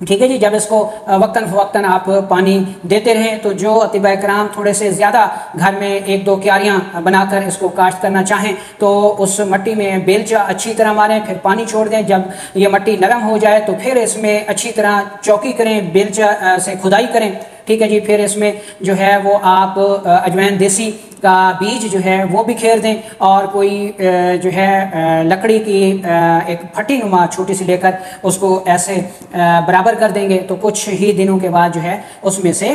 ٹھیک ہے جی. جب اس کو وقتاً فوقتاً آپ پانی دیتے رہیں تو جو اطباء کرام تھوڑے سے زیادہ گھر میں 1-2 کیاریاں بنا کر اس کو کاشت کرنا چاہیں تو اس مٹی میں بیلچا اچھی طرح ماریں, پھر پانی چھوڑ دیں. جب یہ مٹی نرم ہو جائے تو پھر اس میں اچھی طرح چوکی کریں, بیلچا سے کھدائی کریں. ٹھیک ہے جی. پھر اس میں جو ہے وہ آپ اجوین دیسی کا بیج جو ہے وہ بکھیر دیں, اور کوئی جو ہے لکڑی کی ایک پھٹی نما چھوٹی سی لے کر اس کو ایسے برابر کر دیں گے تو کچھ ہی دنوں کے بعد جو ہے اس میں سے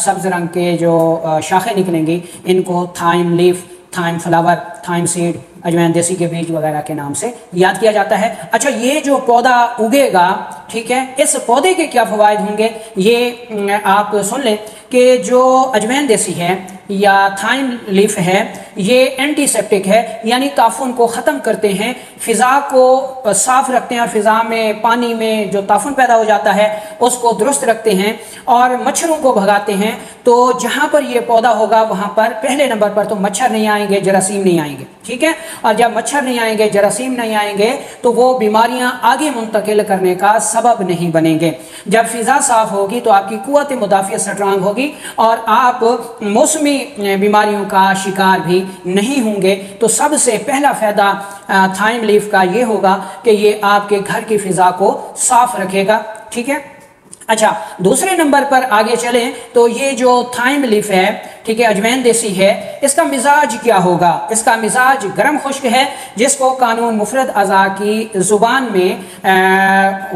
سبز رنگ کے جو شاخیں نکلیں گی, ان کو thyme leaf, thyme flower, thyme seed, اجوین دیسی کے بیج وغیرہ کے نام سے یاد کیا جاتا ہے. اچھا, یہ جو پودا اگے گا, ٹھیک ہے, اس پودے کے کیا فوائد ہوں گے یہ آپ سن لیں کہ جو اجوین دیسی ہے یا تھائم لیف ہے یہ اینٹی سیپٹک ہے, یعنی تعفن کو ختم کرتے ہیں, فضا کو صاف رکھتے ہیں, اور فضا میں پانی میں جو تعفن پیدا ہو جاتا ہے اس کو درست رکھتے ہیں, اور مچھروں کو بھگاتے ہیں. تو جہاں پر یہ پودا ہوگا وہاں پر پہلے نمبر پر تو مچھر نہیں آئیں گے, جراثیم نہیں آئیں گے. ٹھیک ہے, اور جب مچھر نہیں آئیں گے, جراثیم نہیں آئیں گے تو وہ بیماریاں آگے منتقل کرنے کا سبب نہیں بنیں گے. جب فضا صاف ہوگی تو آپ کی قوت مدافعت سٹرانگ ہوگی اور آپ موسمی بیماریوں کا شکار بھی نہیں ہوں گے. تو سب سے پہلا فائدہ تھائم لیف کا یہ ہوگا کہ یہ آپ کے گھر کی فضا کو صاف رکھے گا. ٹھیک ہے. اچھا, دوسرے نمبر پر آگے چلیں تو یہ جو تھائم لیف ہے, ٹھیک ہے, اجوین دیسی ہے, اس کا مزاج کیا ہوگا؟ اس کا مزاج گرم خشک ہے, جس کو قانون مفرد اعضاء کی زبان میں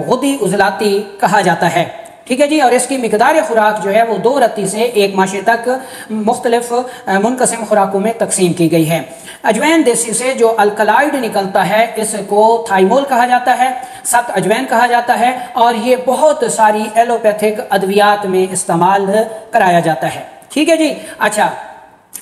غدی عضلاتی کہا جاتا ہے. ٹھیک ہے جی. اور اس کی مقدار خوراک جو ہے وہ 2 رتی سے 1 ماشے تک مختلف منقسم خوراکوں میں تقسیم کی گئی ہے. اجوین دیسی سے جو الکلائڈ نکلتا ہے اس کو تھائمول کہا جاتا ہے, 7 اجوین کہا جاتا ہے, اور یہ بہت ساری ایلوپیتھک ادویات میں استعمال کرایا جاتا ہے. ٹھیک ہے جی. اچھا,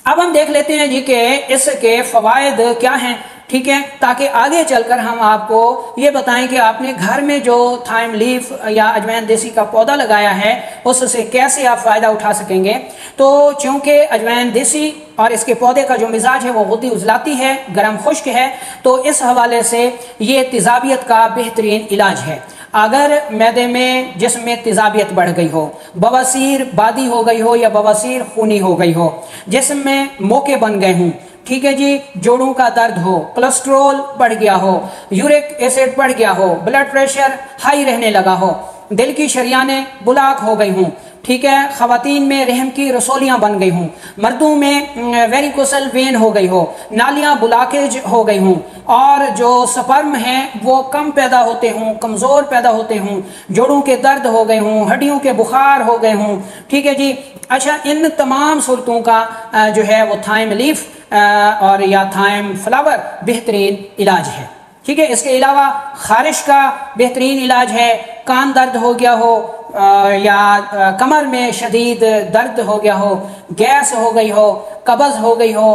اب ہم دیکھ لیتے ہیں جی کہ اس کے فوائد کیا ہیں. ٹھیک ہے, تاکہ آگے چل کر ہم آپ کو یہ بتائیں کہ آپ نے گھر میں جو تھائم لیف یا اجوین دیسی کا پودا لگایا ہے اس سے کیسے آپ فائدہ اٹھا سکیں گے. تو چونکہ اجوین دیسی اور اس کے پودے کا جو مزاج ہے وہ غدی عضلاتی ہے, گرم خشک ہے, تو اس حوالے سے یہ تیزابیت کا بہترین علاج ہے. اگر معدے میں جسم میں تیزابیت بڑھ گئی ہو, بواسیر بادی ہو گئی ہو یا بواسیر خونی ہو گئی ہو, جسم میں موقع بن گئے ہوں, ٹھیک ہے جی, جوڑوں کا درد ہو, کولیسٹرول بڑھ گیا ہو, یورک ایسڈ بڑھ گیا ہو, بلڈ پریشر ہائی رہنے لگا ہو, دل کی شریانیں بلاک ہو گئی ہوں, ٹھیک ہے, خواتین میں رحم کی رسولیاں بن گئی ہوں, مردوں میں ویریکوسل وین ہو گئی ہو, نالیاں بلاکیج ہو گئی ہوں, اور جو سپرم ہیں وہ کم پیدا ہوتے ہوں, کمزور پیدا ہوتے ہوں, جوڑوں کے درد ہو گئے ہوں, ہڈیوں کے بخار ہو گئے ہوں. ٹھیک ہے جی. اچھا, ان تمام صورتوں کا جو ہے وہ تھائم لیف اور یا تھائم فلاور بہترین علاج ہے. ٹھیک ہے. اس کے علاوہ خارش کا بہترین علاج ہے. کان درد ہو گیا ہو یا کمر میں شدید درد ہو گیا ہو, گیس ہو گئی ہو, قبض ہو گئی ہو,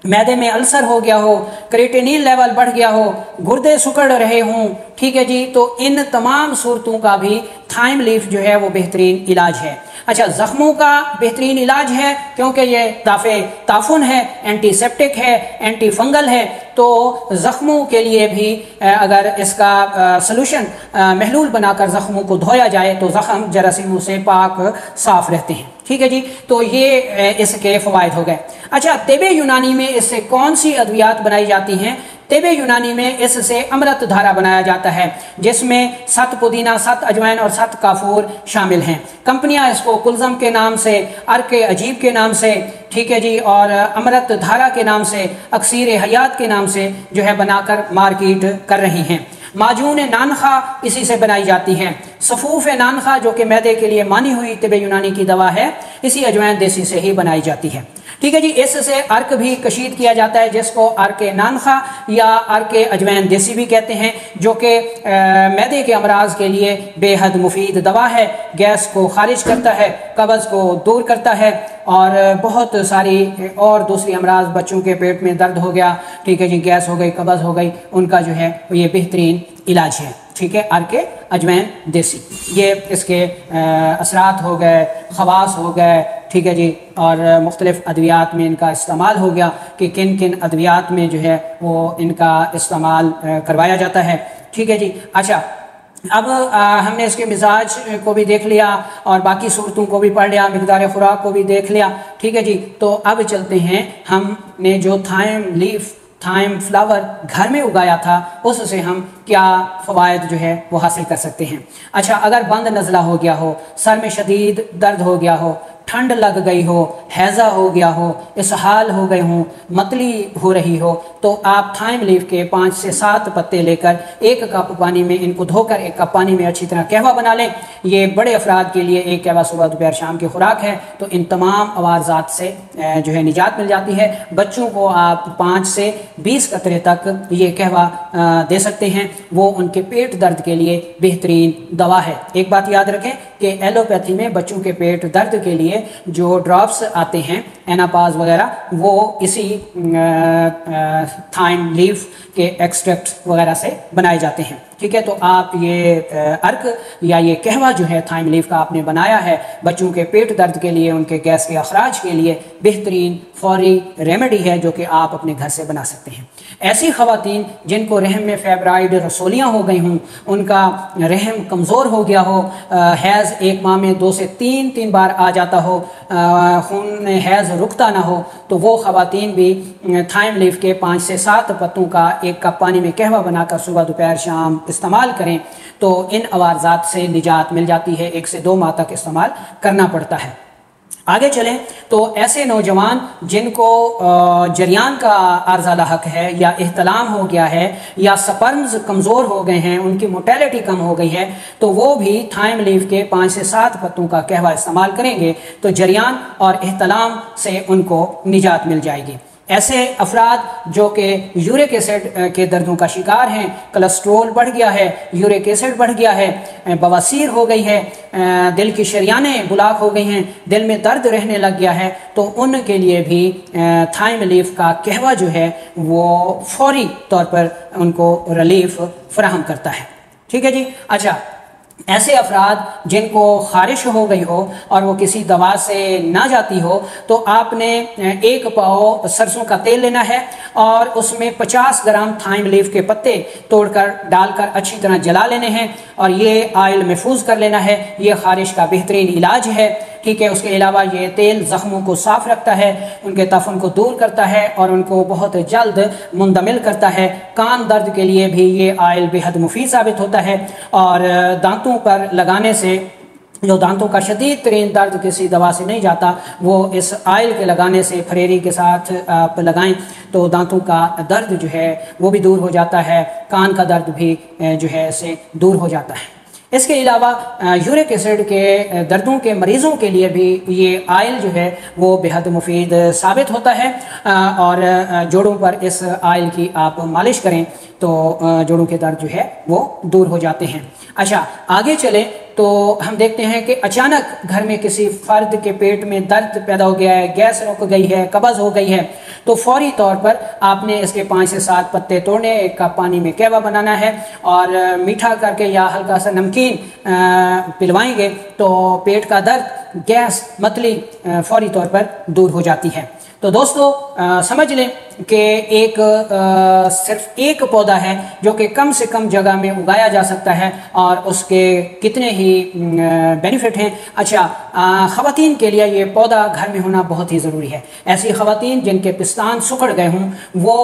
معدے میں السر ہو گیا ہو, کریٹینین لیول بڑھ گیا ہو, گردے سکڑ رہے ہوں, ٹھیک ہے جی, تو ان تمام صورتوں کا بھی تھائم لیف جو ہے وہ بہترین علاج ہے. اچھا, زخموں کا بہترین علاج ہے کیونکہ یہ دافع تعفن ہے, اینٹی سیپٹک ہے, اینٹی فنگل ہے, تو زخموں کے لیے بھی اگر اس کا سلوشن محلول بنا کر زخموں کو دھویا جائے تو زخم جراثیموں سے پاک صاف رہتے ہیں. ٹھیک ہے جی. تو یہ اس کے فوائد ہو گئے. اچھا, طب یونانی میں اس سے کون سی ادویات بنائی جاتی ہیں؟ طب یونانی میں اس سے امرت دھارا بنایا جاتا ہے, جس میں 7 پودینہ, 7 اجوین اور 7 کافور شامل ہیں. کمپنیاں اس کو کلزم کے نام سے, ارک عجیب کے نام سے, ٹھیک ہے جی, اور امرت دھارا کے نام سے, اکسیر حیات کے نام سے جو ہے بنا کر مارکیٹ کر رہی ہیں. معجون نانخا اسی سے بنائی جاتی ہے. صفوف نانخا جو کہ معدے کے لیے مانی ہوئی طب یونانی کی دوا ہے, اسی اجوین دیسی سے ہی بنائی جاتی ہے. ٹھیک ہے جی. اس سے ارک بھی کشید کیا جاتا ہے جس کو ارک نانخا یا ارک اجوین دیسی بھی کہتے ہیں, جو کہ معدے کے امراض کے لیے بے حد مفید دوا ہے. گیس کو خارج کرتا ہے, قبض کو دور کرتا ہے, اور بہت ساری اور دوسری امراض, بچوں کے پیٹ میں درد ہو گیا, ٹھیک ہے جی, گیس ہو گئی, قبض ہو گئی, ان کا جو ہے یہ بہترین علاج ہے. ٹھیک ہے, ارک اجوین دیسی. یہ اس کے اثرات ہو گئے, خواص ہو گئے, ٹھیک ہے جی, اور مختلف ادویات میں ان کا استعمال ہو گیا کہ کن کن ادویات میں جو ہے وہ ان کا استعمال کروایا جاتا ہے. ٹھیک ہے جی. اچھا, اب ہم نے اس کے مزاج کو بھی دیکھ لیا اور باقی صورتوں کو بھی پڑھ لیا، مقدار خوراک کو بھی دیکھ لیا، ٹھیک ہے جی۔ تو اب چلتے ہیں، ہم نے جو تھائم لیف، تھائم فلاور گھر میں اگایا تھا، اس سے ہم کیا فوائد جو ہے وہ حاصل کر سکتے ہیں۔ اچھا، اگر بند نزلہ ہو گیا ہو، سر میں شدید درد ہو گیا ہو، ٹھنڈ لگ گئی ہو، ہیضہ ہو گیا ہو، اسہال ہو گئے ہوں، متلی ہو رہی ہو، تو آپ تھائم لیف کے 5 سے 7 پتے لے کر 1 کپ پانی میں ان کو دھو کر 1 کپ پانی میں اچھی طرح قہوہ بنا لیں۔ یہ بڑے افراد کے لیے 1 قہوہ صبح دوپہر شام کی خوراک ہے، تو ان تمام عوارضات سے جو ہے نجات مل جاتی ہے۔ بچوں کو آپ 5 سے 20 قطرے تک یہ قہوہ دے سکتے ہیں، وہ ان کے پیٹ درد کے لیے بہترین دوا ہے۔ ایک بات یاد رکھیں کہ ایلوپیتھی میں بچوں کے پیٹ درد کے لیے جو ڈراپس آتے ہیں، ایناپاز وغیرہ، وہ اسی تھائم لیف کے ایکسٹریکٹ وغیرہ سے بنائے جاتے ہیں، ٹھیک ہے۔ تو آپ یہ عرق یا یہ قہوہ جو ہے تھائم لیف کا آپ نے بنایا ہے، بچوں کے پیٹ درد کے لیے، ان کے گیس کے اخراج کے لیے بہترین فوری ریمیڈی ہے جو کہ آپ اپنے گھر سے بنا سکتے ہیں۔ ایسی خواتین جن کو رحم میں فیبرائڈ رسولیاں ہو گئی ہوں، ان کا رحم کمزور ہو گیا ہو، حیض 1 ماہ میں 2 سے 3 بار آ جاتا ہو، خون میں حیض رکتا نہ ہو، تو وہ خواتین بھی تھائم لیف کے 5 سے 7 پتوں کا 1 کپ پانی میں قہوہ بنا کر صبح دوپہر شام استعمال کریں، تو ان عوارضات سے نجات مل جاتی ہے۔ 1 سے 2 ماہ تک استعمال کرنا پڑتا ہے۔ آگے چلیں تو ایسے نوجوان جن کو جریان کا عارضہ لاحق ہے، یا احتلام ہو گیا ہے، یا سپرمز کمزور ہو گئے ہیں، ان کی موٹیلٹی کم ہو گئی ہے، تو وہ بھی تھائم لیف کے 5 سے 7 پتوں کا قہوہ استعمال کریں گے تو جریان اور احتلام سے ان کو نجات مل جائے گی۔ ایسے افراد جو کہ یورک ایسڈ کے دردوں کا شکار ہیں، کلسٹرول بڑھ گیا ہے، یورک ایسڈ بڑھ گیا ہے، بواسیر ہو گئی ہے، دل کی شریانیں بلاک ہو گئی ہیں، دل میں درد رہنے لگ گیا ہے، تو ان کے لیے بھی تھائم لیف کا قہوہ جو ہے وہ فوری طور پر ان کو ریلیف فراہم کرتا ہے، ٹھیک ہے جی۔ اچھا، ایسے افراد جن کو خارش ہو گئی ہو اور وہ کسی دوا سے نہ جاتی ہو، تو آپ نے 1 پاؤ سرسوں کا تیل لینا ہے اور اس میں 50 گرام تھائم لیف کے پتے توڑ کر ڈال کر اچھی طرح جلا لینے ہیں، اور یہ آئل محفوظ کر لینا ہے۔ یہ خارش کا بہترین علاج ہے، ٹھیک ہے۔ اس کے علاوہ یہ تیل زخموں کو صاف رکھتا ہے، ان کے تفن کو دور کرتا ہے اور ان کو بہت جلد مندمل کرتا ہے۔ کان درد کے لیے بھی یہ آئل بے حد مفید ثابت ہوتا ہے، اور دانتوں پر لگانے سے، جو دانتوں کا شدید ترین درد کسی دوا سے نہیں جاتا، وہ اس آئل کے لگانے سے پھریری کے ساتھ آپ لگائیں تو دانتوں کا درد جو ہے وہ بھی دور ہو جاتا ہے، کان کا درد بھی جو ہے اسے دور ہو جاتا ہے۔ اس کے علاوہ یورک ایسڈ کے دردوں کے مریضوں کے لیے بھی یہ آئل جو ہے وہ بے حد مفید ثابت ہوتا ہے، اور جوڑوں پر اس آئل کی آپ مالش کریں تو جوڑوں کے درد جو ہے وہ دور ہو جاتے ہیں۔ اچھا، آگے چلیں تو ہم دیکھتے ہیں کہ اچانک گھر میں کسی فرد کے پیٹ میں درد پیدا ہو گیا ہے، گیس رک گئی ہے، قبض ہو گئی ہے، تو فوری طور پر آپ نے اس کے 5 سے 7 پتے توڑنے، 1 کپ پانی میں قہوہ بنانا ہے، اور میٹھا کر کے یا ہلکا سا نمکین پلوائیں گے تو پیٹ کا درد، گیس، متلی فوری طور پر دور ہو جاتی ہے۔ تو دوستو سمجھ لیں کہ صرف ایک پودا ہے جو کہ کم سے کم جگہ میں اگایا جا سکتا ہے، اور اس کے کتنے ہی بینیفٹ ہیں۔ اچھا، خواتین کے لیے یہ پودا گھر میں ہونا بہت ہی ضروری ہے۔ ایسی خواتین جن کے پستان سکڑ گئے ہوں، وہ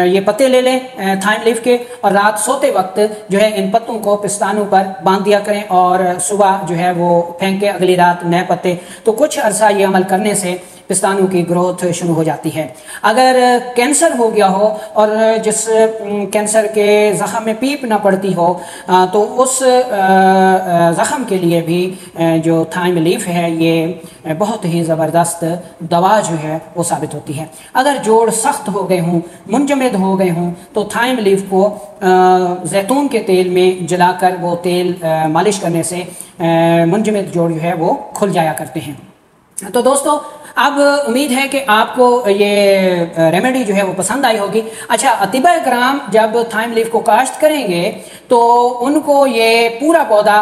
یہ پتے لے لیں تھائم لیف کے، اور رات سوتے وقت جو ہے ان پتوں کو پستانوں پر باندھ دیا کریں، اور صبح جو ہے وہ پھینک کے اگلی رات نئے پتے۔ تو کچھ عرصہ یہ عمل کرنے سے پستانوں کی گروتھ شروع ہو جاتی ہے۔ اگر کینسر ہو گیا ہو اور جس کینسر کے زخم میں پیپ نہ پڑتی ہو، تو اس زخم کے لیے بھی جو تھائم لیف ہے یہ بہت ہی زبردست دوا جو ہے وہ ثابت ہوتی ہے۔ اگر جوڑ سخت ہو گئے ہوں، منجمد ہو گئے ہوں، تو تھائم لیف کو زیتون کے تیل میں جلا کر وہ تیل مالش کرنے سے منجمد جوڑ جو ہے وہ کھل جایا کرتے ہیں۔ تو دوستو، اب امید ہے کہ آپ کو یہ ریمیڈی جو ہے وہ پسند آئی ہوگی۔ اچھا، اطباء کرام جب تھائم لیف کو کاشت کریں گے تو ان کو یہ پورا پودا